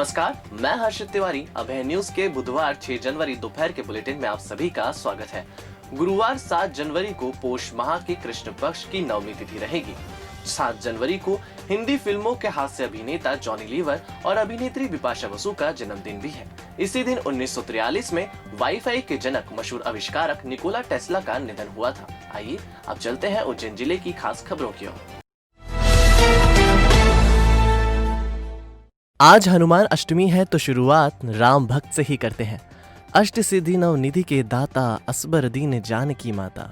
नमस्कार, मैं हर्षित तिवारी। अभय न्यूज के बुधवार 6 जनवरी दोपहर के बुलेटिन में आप सभी का स्वागत है। गुरुवार 7 जनवरी को पोष माह के कृष्ण पक्ष की नवमी तिथि रहेगी। 7 जनवरी को हिंदी फिल्मों के हास्य अभिनेता जॉनी लीवर और अभिनेत्री बिपाशा बसु का जन्मदिन भी है। इसी दिन 1943 में वाईफाई के जनक मशहूर आविष्कारक निकोला टेस्ला का निधन हुआ था। आइए अब चलते हैं उज्जैन जिले की खास खबरों की ओर। आज हनुमान अष्टमी है तो शुरुआत राम भक्त से ही करते हैं। अष्ट सिद्धि नव निधि के दाता असबर दीन जानकी माता,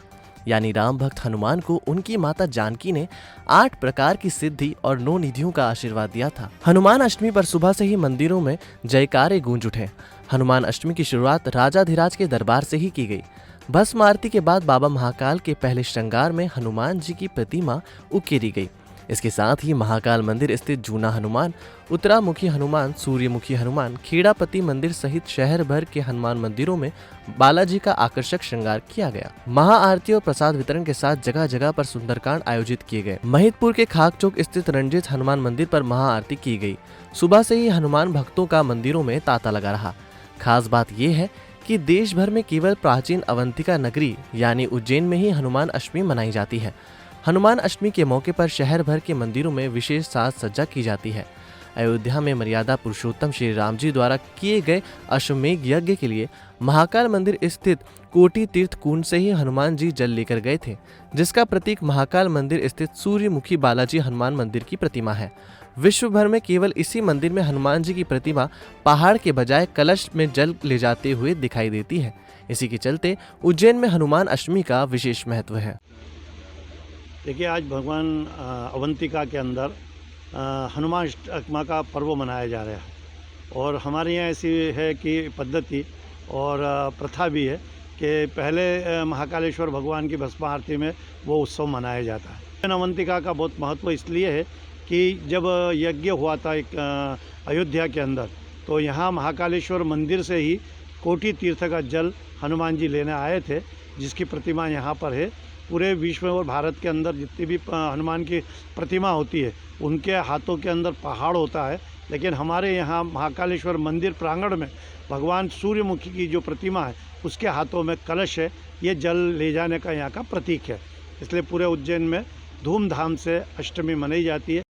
यानी राम भक्त हनुमान को उनकी माता जानकी ने 8 प्रकार की सिद्धि और 9 निधियों का आशीर्वाद दिया था। हनुमान अष्टमी पर सुबह से ही मंदिरों में जयकारे गूंज उठे। हनुमान अष्टमी की शुरुआत राजाधिराज के दरबार से ही की गई। भस्म आरती के बाद बाबा महाकाल के पहले श्रृंगार में हनुमान जी की प्रतिमा उकेरी गई। इसके साथ ही महाकाल मंदिर स्थित जूना हनुमान, उत्तरामुखी हनुमान, सूर्यमुखी हनुमान, खेड़ापति मंदिर सहित शहर भर के हनुमान मंदिरों में बालाजी का आकर्षक श्रृंगार किया गया। महाआरती और प्रसाद वितरण के साथ जगह जगह पर सुंदरकांड आयोजित किए गए। महिदपुर के खाक चौक स्थित रंजित हनुमान मंदिर पर महाआरती की गई। सुबह से ही हनुमान भक्तों का मंदिरों में तांता लगा रहा। खास बात यह है कि देश भर में केवल प्राचीन अवंतिका नगरी यानी उज्जैन में ही हनुमान अष्टमी मनाई जाती है। हनुमान अष्टमी के मौके पर शहर भर के मंदिरों में विशेष साज सज्जा की जाती है। अयोध्या में मर्यादा पुरुषोत्तम श्री राम जी द्वारा किए गए अश्वमेघ यज्ञ के लिए महाकाल मंदिर स्थित कोटि तीर्थ कुंड से ही हनुमान जी जल लेकर गए थे, जिसका प्रतीक महाकाल मंदिर स्थित सूर्यमुखी बालाजी हनुमान मंदिर की प्रतिमा है। विश्व भर में केवल इसी मंदिर में हनुमान जी की प्रतिमा पहाड़ के बजाय कलश में जल ले जाते हुए दिखाई देती है। इसी के चलते उज्जैन में हनुमान अष्टमी का विशेष महत्व है। देखिए, आज भगवान अवंतिका के अंदर हनुमान अष्टमी का पर्व मनाया जा रहा है और हमारे यहाँ ऐसी है कि पद्धति और प्रथा भी है कि पहले महाकालेश्वर भगवान की भस्म आरती में वो उत्सव मनाया जाता है। अवंतिका का बहुत महत्व इसलिए है कि जब यज्ञ हुआ था एक अयोध्या के अंदर, तो यहाँ महाकालेश्वर मंदिर से ही कोटि तीर्थ का जल हनुमान जी लेने आए थे, जिसकी प्रतिमा यहाँ पर है। पूरे विश्व में और भारत के अंदर जितनी भी हनुमान की प्रतिमा होती है उनके हाथों के अंदर पहाड़ होता है, लेकिन हमारे यहाँ महाकालेश्वर मंदिर प्रांगण में भगवान सूर्यमुखी की जो प्रतिमा है उसके हाथों में कलश है। ये जल ले जाने का यहाँ का प्रतीक है। इसलिए पूरे उज्जैन में धूमधाम से अष्टमी मनाई जाती है।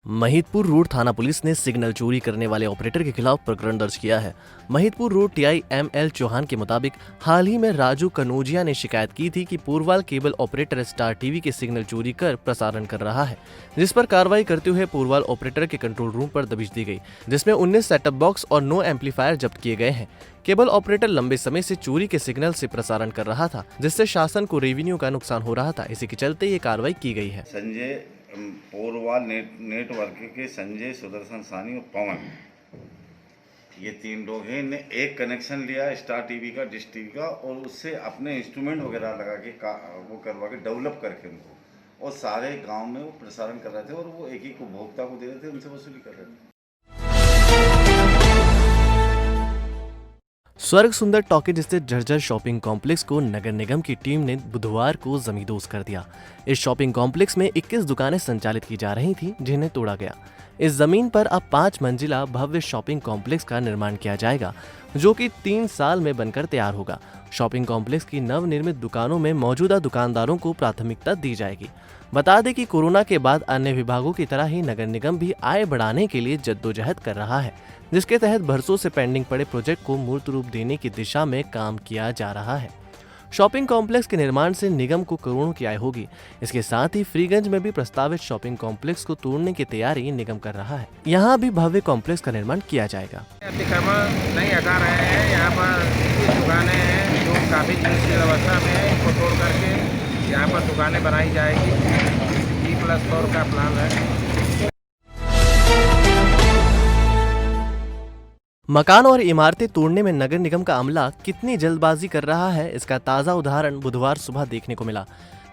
महिदपुर रोड थाना पुलिस ने सिग्नल चोरी करने वाले ऑपरेटर के खिलाफ प्रकरण दर्ज किया है। Mahidpur road TI ML Chauhan के मुताबिक हाल ही में राजू कनौजिया ने शिकायत की थी कि पूर्वाल केबल ऑपरेटर स्टार टीवी के सिग्नल चोरी कर प्रसारण कर रहा है, जिस पर कार्रवाई करते हुए पूर्वाल ऑपरेटर के कंट्रोल रूम पर दबिश दी गई, जिसमें 19 सेटअप बॉक्स और 9 एम्पलीफायर जब्त किए गए हैं। केबल ऑपरेटर लंबे समय से चोरी के सिग्नल से प्रसारण कर रहा था, जिससे शासन को रेवेन्यू का नुकसान हो रहा था। इसी के चलते ये कार्रवाई की गई है। संजय पोरवाल नेटवर्क के संजय, सुदर्शन सानी और पवन, ये 3 लोग हैं। इन्हें एक कनेक्शन लिया स्टार टीवी का, डिश टीवी का, और उससे अपने इंस्ट्रूमेंट वगैरह लगा के वो करवा के डेवलप करके उनको, और सारे गांव में वो प्रसारण कर रहे थे और वो एक ही उपभोक्ता को दे रहे थे, उनसे वसूली कर रहे थे। स्वर्ग सुंदर टॉकीज स्थित जर्जर शॉपिंग कॉम्प्लेक्स को नगर निगम की टीम ने बुधवार को जमींदोज कर दिया। इस शॉपिंग कॉम्प्लेक्स में 21 दुकानें संचालित की जा रही थी, जिन्हें तोड़ा गया। इस जमीन पर अब 5 मंजिला भव्य शॉपिंग कॉम्प्लेक्स का निर्माण किया जाएगा, जो कि 3 साल में बनकर तैयार होगा। शॉपिंग कॉम्प्लेक्स की नवनिर्मित दुकानों में मौजूदा दुकानदारों को प्राथमिकता दी जाएगी। बता दें कि कोरोना के बाद अन्य विभागों की तरह ही नगर निगम भी आय बढ़ाने के लिए जद्दोजहद कर रहा है, जिसके तहत बरसों से पेंडिंग पड़े प्रोजेक्ट को मूर्त रूप देने की दिशा में काम किया जा रहा है। शॉपिंग कॉम्प्लेक्स के निर्माण से निगम को करोड़ों की आय होगी। इसके साथ ही फ्रीगंज में भी प्रस्तावित शॉपिंग कॉम्प्लेक्स को तोड़ने की तैयारी निगम कर रहा है। यहाँ भी भव्य कॉम्प्लेक्स का निर्माण किया जाएगा। अतिक्रमण नहीं हटा रहे हैं। यहाँ पर दुकानें हैं जो काफी की व्यवस्था में है, इनको तोड़ करके यहाँ पर दुकानें बनाई जाएगी। G+4 का प्लान है। मकान और इमारतें तोड़ने में नगर निगम का अमला कितनी जल्दबाजी कर रहा है, इसका ताज़ा उदाहरण बुधवार सुबह देखने को मिला,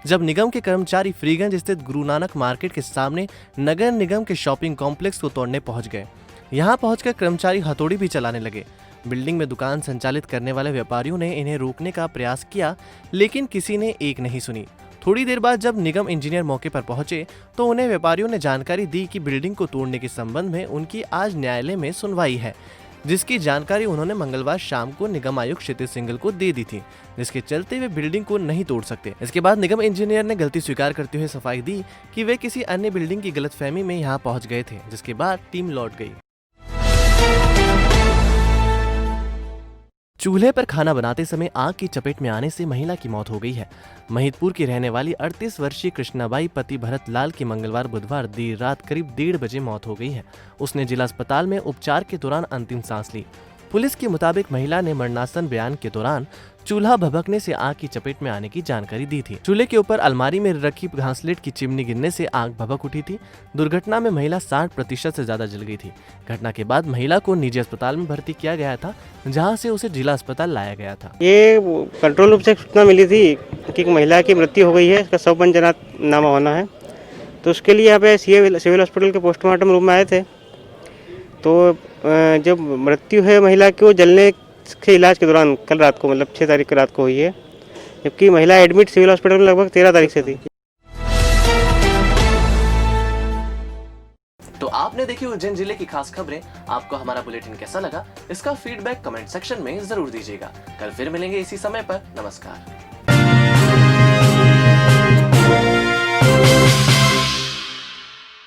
जब निगम के कर्मचारी फ्रीगंज स्थित गुरु नानक मार्केट के सामने नगर निगम के शॉपिंग कॉम्प्लेक्स को तोड़ने पहुंच गए। यहां पहुंचकर कर्मचारी हथौड़ी भी चलाने लगे। बिल्डिंग में दुकान संचालित करने वाले व्यापारियों ने इन्हें रोकने का प्रयास किया, लेकिन किसी ने एक नहीं सुनी। थोड़ी देर बाद जब निगम इंजीनियर मौके पर पहुंचे तो उन्हें व्यापारियों ने जानकारी दी कि बिल्डिंग को तोड़ने के संबंध में उनकी आज न्यायालय में सुनवाई है, जिसकी जानकारी उन्होंने मंगलवार शाम को निगम आयुक्त क्षितिज सिंघल को दे दी थी, जिसके चलते वे बिल्डिंग को नहीं तोड़ सकते। इसके बाद निगम इंजीनियर ने गलती स्वीकार करते हुए सफाई दी कि वे किसी अन्य बिल्डिंग की गलतफहमी में यहां पहुंच गए थे, जिसके बाद टीम लौट गई। चूल्हे पर खाना बनाते समय आग की चपेट में आने से महिला की मौत हो गई है। महिदपुर की रहने वाली 38 वर्षीय कृष्णाबाई पति भरत लाल की मंगलवार बुधवार देर रात करीब 1:30 बजे मौत हो गई है। उसने जिला अस्पताल में उपचार के दौरान अंतिम सांस ली। पुलिस के मुताबिक महिला ने मरणासन बयान के दौरान चूल्हा भभकने से आग की चपेट में आने की जानकारी दी थी। चूल्हे के ऊपर अलमारी में रखी घासलेट की चिमनी गिरने से आग भभक उठी थी। दुर्घटना में महिला 60% से ज्यादा जल गई थी। घटना के बाद महिला को निजी अस्पताल में भर्ती किया गया था, जहां से उसे जिला अस्पताल लाया गया था। ये कंट्रोल रूम से सूचना मिली थी कि एक महिला की मृत्यु हो गई है, इसका शव पंचनामा होना है। तो उसके लिए यहाँ पे सिविल हॉस्पिटल के पोस्टमार्टम रूम में आए थे। तो जब मृत्यु है महिला की, वो जलने के इलाज के दौरान कल रात को, मतलब 6 तारीख की रात को हुई है, जबकि महिला एडमिट सिविल हॉस्पिटल में लगभग 13 तारीख से थी। तो आपने देखी उज्जैन जिले की खास खबरें। आपको हमारा बुलेटिन कैसा लगा, इसका फीडबैक कमेंट सेक्शन में जरूर दीजिएगा। कल फिर मिलेंगे इसी समय पर। नमस्कार।